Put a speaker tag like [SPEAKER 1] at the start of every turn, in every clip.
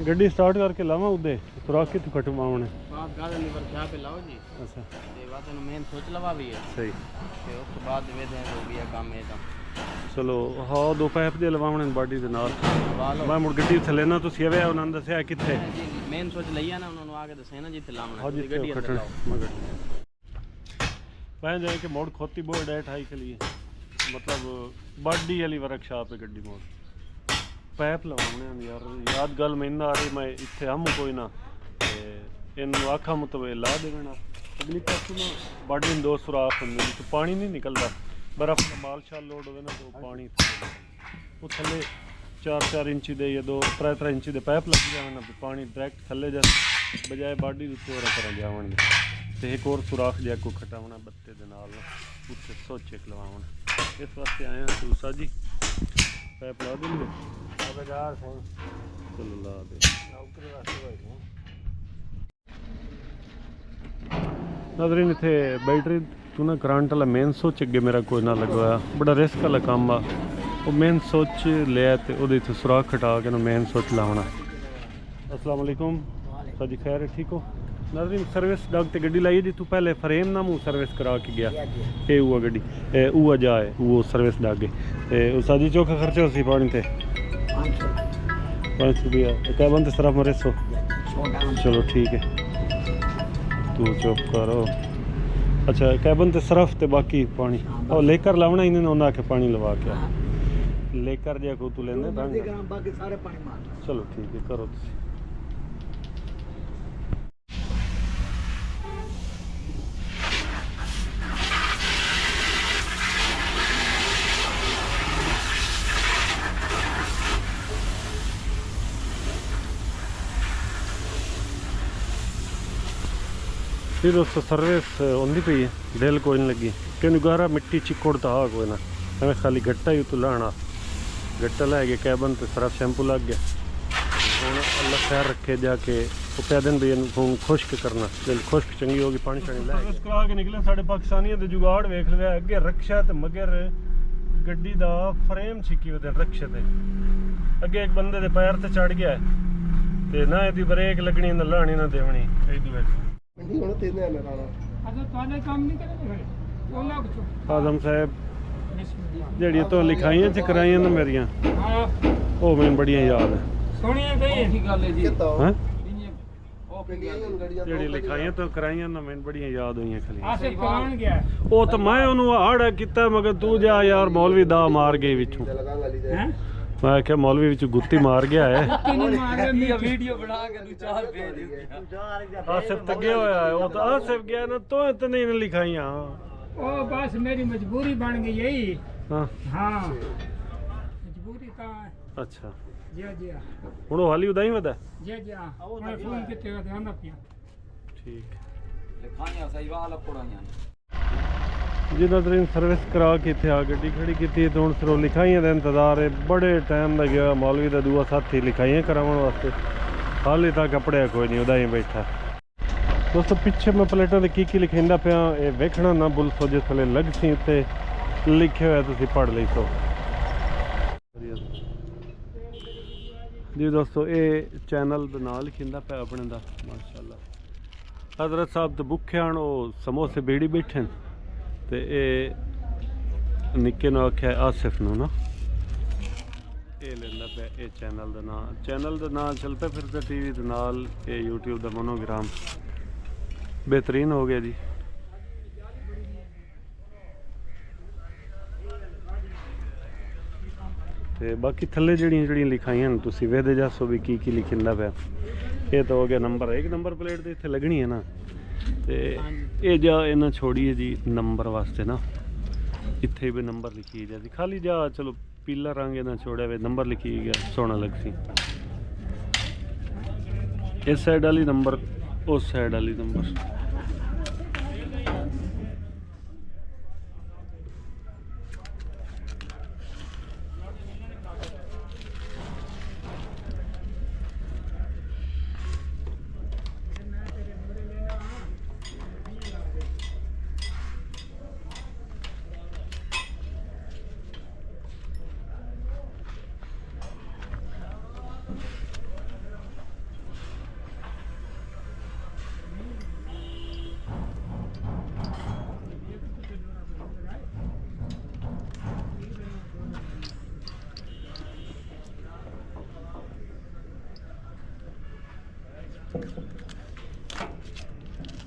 [SPEAKER 1] गड्डी स्टार्ट करके लावा उदे सुराख कितने कटवाने
[SPEAKER 2] बात गाड़ी लीवर क्या पे लाओ जी।
[SPEAKER 1] अच्छा
[SPEAKER 2] ते बात ने मेन सोच लवा भी है
[SPEAKER 1] सही
[SPEAKER 2] ते उस बाद वे दे हो गया काम है तो
[SPEAKER 1] चलो हाँ दो पैप दे लवावने बाडी दे नाल
[SPEAKER 2] वालो
[SPEAKER 1] मैं मुड़ गड्डी थले ना तुसी आवे उन्होंने दसया किथे
[SPEAKER 2] जी मेन सोच लईया ना उन्होंने आगे दसे ना जिथे लावना
[SPEAKER 1] हाँ जी
[SPEAKER 2] गड्डी अंदर लाओ
[SPEAKER 1] मैं गड्डी जाए कि मोड़ खोती बोर्ड है 2.5 के लिए मतलब बाडी वाली वर्कशॉप है गड्डी मोड़ पैप लवाने यार याद गल मैनू आ रही मैं इतने हम कोई ना इन आखा मुतब ला देना अगली पासों ना बाडी दो सुराख होंगे तो पानी नहीं निकलता बर्फ का माल शाल लोड हो ना तो पानी वो थले 4-4 इंची दे या 2-3 इंची दे पैप लग जाए ना पानी डायरैक्ट थले जा बजाय बाडी उत्ते और तरह जावन तो एक और सुराख जै को खटावना बत्ते दे नाल उत्ते सोचे लवावना इस वास्ते आए हैं सूसा जी पैप ला देंगे चलो ला दे नाज़रीन इतने बैटरी तू ना करंट वाला मेन स्विच अगे मेरा कोई ना लगवाया बड़ा रिस्क वाला काम आ वो मेन स्विच लिया तो वो सुराख खटा के ना मेन स्विच लाना। अस्सलाम वालेकुम सर जी खैर ठीक हो नाज़रीन सर्विस डाक ते गड्डी लाई जी तू पहले फ्रेम ना मुँह सर्विस करा के गया ये हुआ गड्डी हुआ जाए वो सर्विस डाके उस जी चौखा खर्चा उसी पानी थे 500 रुपया क्या बनते सिर्फ मरे 100 चलो ठीक है तू चुप करो अच्छा कैबन ते सरफ ते बाकी पानी और लेकर लावना इन्हें उन्हें आके पानी लवा के लेकर जा को तू लेने बाकी सारे पानी मार चलो ठीक है करो तुसी फिर उस सर्विस होंगी पी है दिल कोई नहीं लगी क्यों गारा मिट्टी चिक्कोड़ तो आ कोई ना हमें खाली गट्टा ही तो लाना गट्टा लै गया कैबन तो सरफ शैम्पू लग गया हूँ अल्लाह खैर रखे जाके वो कह दिन भी खुश्क करना दिल खुश्क चंगी होगी पानी शानी सर्विस करा के निकले साढ़े पाकिस्तानियों के जुगाड़ वेख लिया अगे रक्षा तो मगर गड्डी का फ्रेम छिकी हुए रक्षे से अगे एक बंदे के पैर से चढ़ गया तो ना यदि ब्रेक लगनी ना लानी ना देवनी आजम साहब जड़ियाँ तो लिखाइयां च कराइयां ना मेरियां वो मैंने बड़ियां याद है जड़ी लिखाइयां तो कराइयां ना मैंने बड़ियां याद हुई खाली वो तो मैं उन्होंने आड़ा किया मगर तू जा यार मौलवी दा मार गई विचों मैं क्या मौलवी विच गुत्ती मार गया है आसिफ तो गया होया है वो तो आसिफ गया ना तो इतने ही लिखाइयां
[SPEAKER 3] ओ बस मेरी मजबूरी बन गई यही
[SPEAKER 1] हाँ
[SPEAKER 3] हाँ मजबूरी का
[SPEAKER 1] अच्छा
[SPEAKER 3] जी जी
[SPEAKER 1] हुण हाली उदाई वदा
[SPEAKER 3] जी जी मैं फोन किते ध्यान रखिया
[SPEAKER 1] ठीक
[SPEAKER 2] लिखाइयां सही वाला पढ़ाइयां
[SPEAKER 1] जी नाज़रीन सर्विस करा के इतने आ गड्डी खड़ी की तो हूँ सिर्फ लिखाइयां का इंतजार है बड़े टाइम का गया मौलवी का दूआ साथी लिखाइयां कराने वास्ते हाले तक कपड़े कोई नहीं उदा ही बैठा दोस्तों पिछे मैं प्लेटा से की लिखा पाया ये वेखना ना भुल सो जिस वे लग सी उत्ते लिखे हुआ तुम पढ़ ली सो जी दोस्तों ये चैनल का नाम लिखा पाया अपने का माशाअल्लाह हजरत साहब तो भुखे आन वो समोसे बेड़ी बैठे तो ये निक्के ने आख्या आसिफ ना ये लेंदा पे ये चैनल का नाम चलता फिरता टीवी के नाल ये यूट्यूब का मोनोग्राम बेहतरीन हो गया जी ते बाकी थले जड़ियां लिखाइयां तुसी वेदे जासो भी की लिखिंदा पे ये तो हो गया नंबर एक नंबर प्लेट तो इतने लगनी है ना ते ये जा इन्हें छोड़िए जी नंबर वास्ते ना इत्थे भी नंबर लिखी जाती खाली जा चलो पीला रंग इन्हें छोड़ा वे नंबर लिखी गया सोना लग सी इस साइड वाली नंबर उस साइड वाली नंबर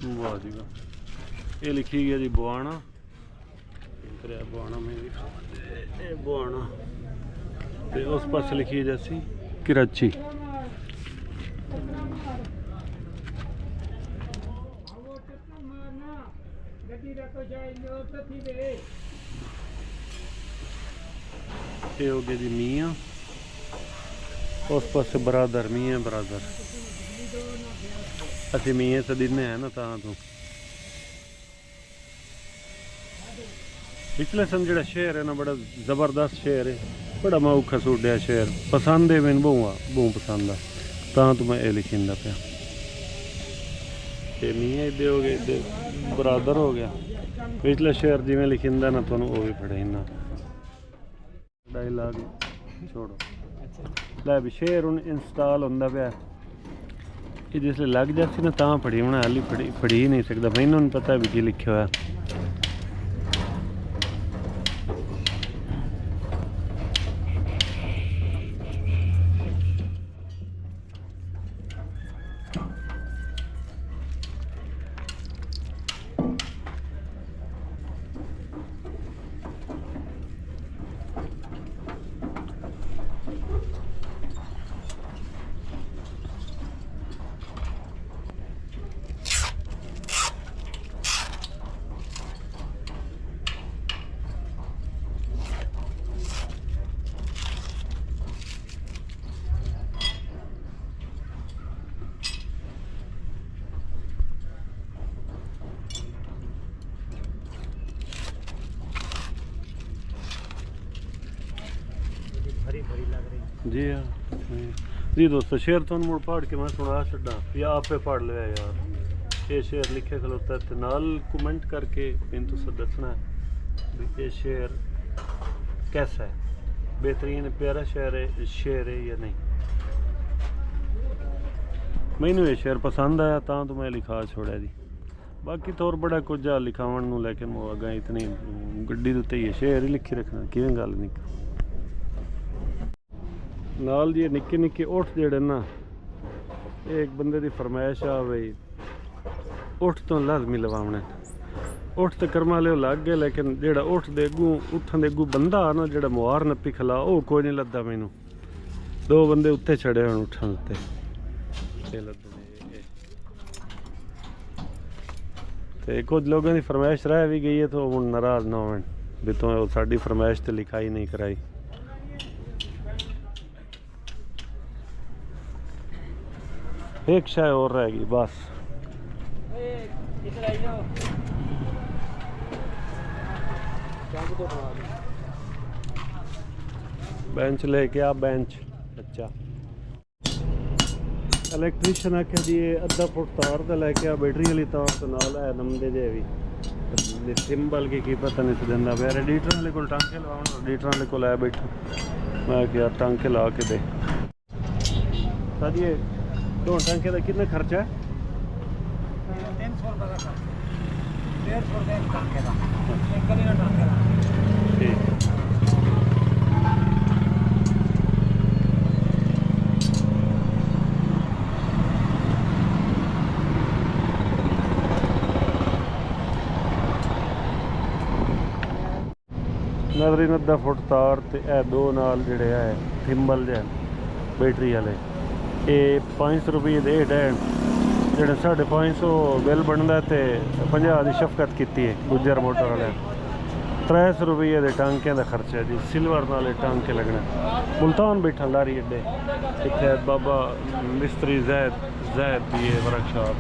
[SPEAKER 1] वाह जी वाह। ये लिखी गई जी बुआना, बुआना में बुआना, ते उस पास लिखी है जैसी कराची। ये हो गया जी मियाँ, उस पास बरादर, मियाँ बरादर। असी मियाँ से दिने हैं ना तां तू पिछले सन जो शेर है ना बड़ा जबरदस्त शेर है, बड़ा मैं औखा सूडिया शेर पसंद है, मैंने बहु पसंद है तां तो मैं ये लिखिंदा पिया। ये मियाँ इदे हो गए, इदे बरादर हो गया। पिछले शेर जिमें लिखिंदा ना तुहानू वो भी पढ़े ना डायलॉग छोड़ो। लै भी शेर हूँ इंस्टॉल होंदा पिया, ये जिसले लग जाती ना तां पढ़ी, हूँ हाली पढ़ी ही नहीं सकता, मैनू नहीं पता भी की लिखा हुआ। जी हाँ जी दोस्तों, शेर तो मुड़ पढ़ के मैं सुना छड़ा या आपे पढ़ लिया यार। ये शेर लिखे खलोता है, नाल कमेंट करके इन तुस दसना है भी ये शेर कैसा है, बेहतरीन प्यारा शेर है या नहीं। मैनू ये शेर पसंद आया तां तो मैं लिखा छोड़ा जी। बाकी तो और बड़ा कुछ आ लिखावन नूं, लेकिन वो अगर इतनी गड्डी दे उत्ते ये शेर ही लिखी रखना किवें गल नहीं। नाल जी निक्के निक्के उठ जेड़े ना, एक बंदे की फरमाइश आ बई उठ तो लाजमी लवाने। उठ तो कर्मा ले लग गए, लेकिन जेड़ा उठ दे अगू उठन दे अगू बंदा आ ना, जेड़ा मुहार नप्पी खला वो कोई नहीं लद्दा। मैनू दो बंदे उत्ते चढ़े हुए उठन उत्ते ते कुछ लोगों की फरमाइश रह भी गई है, तो हुण नाराज ना होवन भी तो साडी फरमाइश तो लिखाई नहीं कराई। एक शाय और रहेगी बस। बेंच लेके आ, बेंच अच्छा। इलेक्ट्रीशियन आख्या जी अद्धा फुट तार तो लैके आ, बैटरी वाली तार तो नाल है नमदे जे भी सिंबल की पता नहीं तो देंदा पे। एडिटर वाले को टांके लवाउण, एडिटर वाले को लै बैठा, मैं क्या टांके ला के दे। सर ये दो टांके का कितना खर्चा है?
[SPEAKER 3] 300 रुपये का, 150 रुपये टांके का, एक गली का टांके का।
[SPEAKER 1] ठीक नजरी 90 फुट तार ते ए दो नाल जेड़े है थिंबल जे बैटरी वाले, ये 500 रुपये दे डैन जेड़े 550 बिल बनता है, 50 की शफकत की है गुजर मोटर वाले। 300 रुपये के टांकिया का खर्चा है जी, सिल्वर नाले टांके लगने। मुल्तान बैठा लारी अड्डे, इतने बाबा मिस्त्री जैद की वर्कशॉप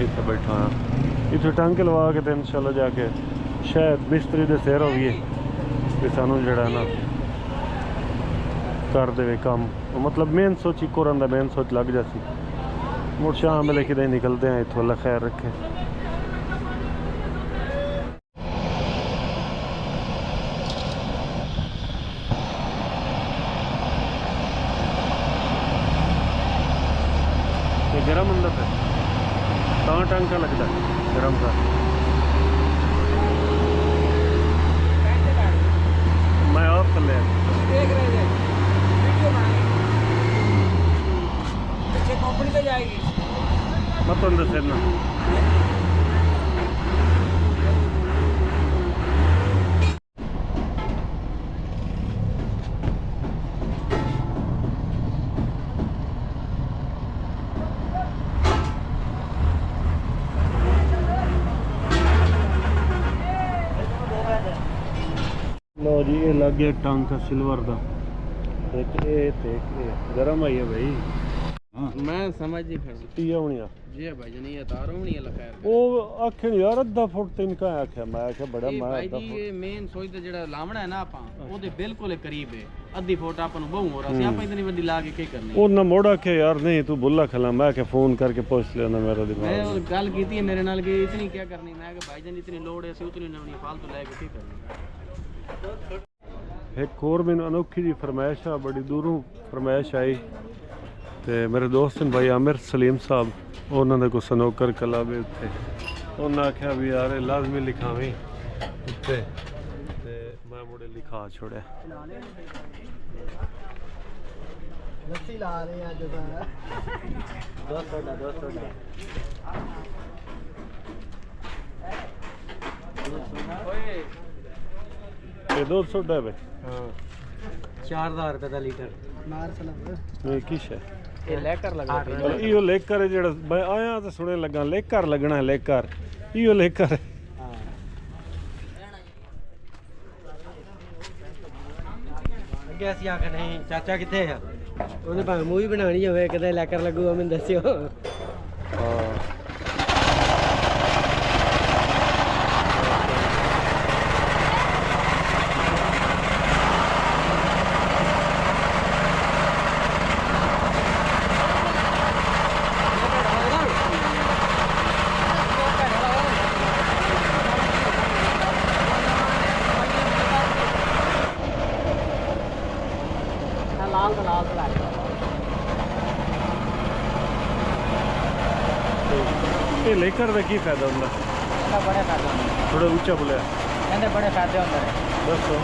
[SPEAKER 1] इतने बैठा हाँ, इतने टांके लवा के तो इंशाल्लाह जाके शायद मिस्त्री दे सिर हो गए कि सानू जड़ा ना कर दे काम, मतलब मेन सोच इको रहा, मेन सोच लग जाती। मुड़ शाम वेले कि निकलते हैं इतों, अल्लाह खैर रखे। ये गरम अंदर है टांका लगता है गरम का। मैं आप कर लिया कंपनी पे जाएगी मत अंदर से ना। ਲਓ ਜੀ ਇਹ ਲੱਗ ਗਿਆ ਟਾਂਕਾ ਸਿਲਵਰ ਦਾ ਇੱਕ ਇਹ ਤੇ ਇੱਕ ਇਹ ਗਰਮ ਆਈ ਹੈ ਭਾਈ
[SPEAKER 2] मैं समझ नहीं खड़ा
[SPEAKER 1] ਟੀਆ ਹੋਣੀਆ
[SPEAKER 2] जी भाई जान ये तारो नहीं है खैर
[SPEAKER 1] ਉਹ ਆਖੇ ਨੀ ਯਾਰ ਅੱਧਾ ਫੁੱਟ ਤਿੰਨ ਆਖਿਆ ਮੈਂ ਆਖਿਆ ਬੜਾ
[SPEAKER 2] ਇਹ
[SPEAKER 1] ਮੈਂ
[SPEAKER 2] ਭਾਈ
[SPEAKER 1] ਅੱਧਾ
[SPEAKER 2] ਜੀ
[SPEAKER 1] ਫੁੱਟ
[SPEAKER 2] ਇਹ ਮੇਨ ਸੋਚ ਤੇ ਜਿਹੜਾ ਲਾਵਣਾ ਹੈ ਨਾ ਆਪਾਂ ਉਹਦੇ ਬਿਲਕੁਲ ਕਰੀਬ ਹੈ ਅੱਧੀ ਫੁੱਟ ਆਪਾਂ ਨੂੰ ਬਹੁ ਹੋ ਰਹਾ ਸੀ ਆਪਾਂ ਇਤਨੀ ਵੱਡੀ ਲਾ ਕੇ ਕੀ ਕਰਨੀ
[SPEAKER 1] ਉਹ ਨਾ ਮੋੜ ਆਖਿਆ ਯਾਰ ਨਹੀਂ ਤੂੰ ਬੁੱਲਾ ਖਲਾ ਮੈਂ ਕਿ ਫੋਨ ਕਰਕੇ ਪੁੱਛ ਲਿਆ ਨਾ ਮੇਰਾ
[SPEAKER 2] मैं
[SPEAKER 1] ਦਿਮਾਗ
[SPEAKER 2] वो गल की थी मेरे नाल कि इतनी क्या करनी मैं कि भाई जान इतनी लोड है उतनी लानी फालतू ले के की करनी
[SPEAKER 1] ਇੱਕ ਹੋਰ ਮੈਨੂੰ ਅਨੋਖੀ ਜੀ ਫਰਮਾਇਸ਼ ਆ ਬੜੀ ਦੂਰੋਂ ਫਰਮਾਇਸ਼ ਆਈ ਤੇ ਮੇਰੇ ਦੋਸਤ ਨੇ ਭਾਈ ਆਮਿਰ ਸਲੀਮ ਸਾਹਿਬ ਉਹਨਾਂ ਦਾ ਕੋਈ ਸਨੋਕਰ ਕਲੱਬ ਹੈ ਉੱਥੇ ਉਹਨਾਂ ਆਖਿਆ ਵੀ ਯਾਰ ਇਹ ਲਾਜ਼ਮੀ ਲਿਖਾਵੀਂ ਉੱਤੇ ਤੇ ਮੈਂ ਮੁੜੇ ਲਿਖਾ ਛੋੜਿਆ
[SPEAKER 3] ਲੱਸੀ ਲਾ ਰਹੇ ਅੱਜ ਤਾਂ
[SPEAKER 1] ਇਹ 200 ਦਾ ਹੈ
[SPEAKER 3] ਹਾਂ 4000 ਰੁਪਏ ਦਾ ਲੀਟਰ ਮਾਰ ਸਲਬ
[SPEAKER 1] ਇਹ ਕੀ ਹੈ
[SPEAKER 2] ये लेकर लगा
[SPEAKER 1] ਇਹੋ ਲੇਕਰ ਹੈ ਜਿਹੜਾ ਮੈਂ ਆਇਆ ਤਾਂ ਸੁਣੇ ਲੱਗਾ ਲੇਕਰ ਲੱਗਣਾ ਹੈ ਲੇਕਰ ਇਹੋ ਲੇਕਰ
[SPEAKER 3] ਅੱਗੇ ਅਸੀਂ ਆਖਿਆ ਨਹੀਂ ਚਾਚਾ ਕਿੱਥੇ ਆ ਉਹਨੇ ਭਾਵੇਂ ਮੂਵੀ ਬਣਾਉਣੀ ਹੋਵੇ ਕਦੇ ਲੈਕਰ ਲੱਗੂਗਾ ਮੈਨੂੰ ਦੱਸਿਓ
[SPEAKER 1] ਹਾਂ
[SPEAKER 2] लाल
[SPEAKER 1] ਇਹ ਲੇਕਰ ਦਾ ਕੀ ਫਾਇਦਾ ਹੁੰਦਾ
[SPEAKER 2] बड़े फायदे होंगे
[SPEAKER 1] ਥੋੜਾ ਉੱਚਾ ਬੋਲਿਆ
[SPEAKER 2] कहते बड़े फायदे होंगे
[SPEAKER 1] ਦੱਸੋ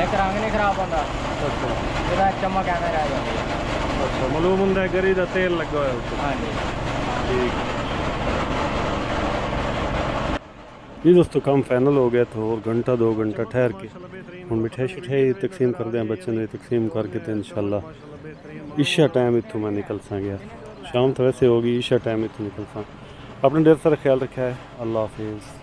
[SPEAKER 2] एक रंग नहीं खराब होता
[SPEAKER 1] ਅੱਛਾ
[SPEAKER 2] ਇਹਦਾ ਚਮਕ ਐਵੇਂ ਰਹਿ ਜਾਂਦੀ ਹੈ
[SPEAKER 1] ਅੱਛਾ ਮਾਲੂਮ ਹੁੰਦਾ ਹੈ ਗਰੀ ਦਾ ਤੇਲ ਲੱਗਾ ਹੋਇਆ ਉੱਤੇ
[SPEAKER 2] ਹਾਂਜੀ
[SPEAKER 1] ठीक जी दोस्तों काम फाइनल हो गया तो और घंटा 2 घंटा ठहर के हम मिठाई तकसीम करते हैं बच्चों ने तकसीम करके तो इंशाल्लाह ईशा टाइम इतों मैं निकल सा गया शाम तो वैसे होगी ईशा टाइम इतों निकल सा अपने ढेर सारा ख्याल रखा है अल्लाह हाफिज़।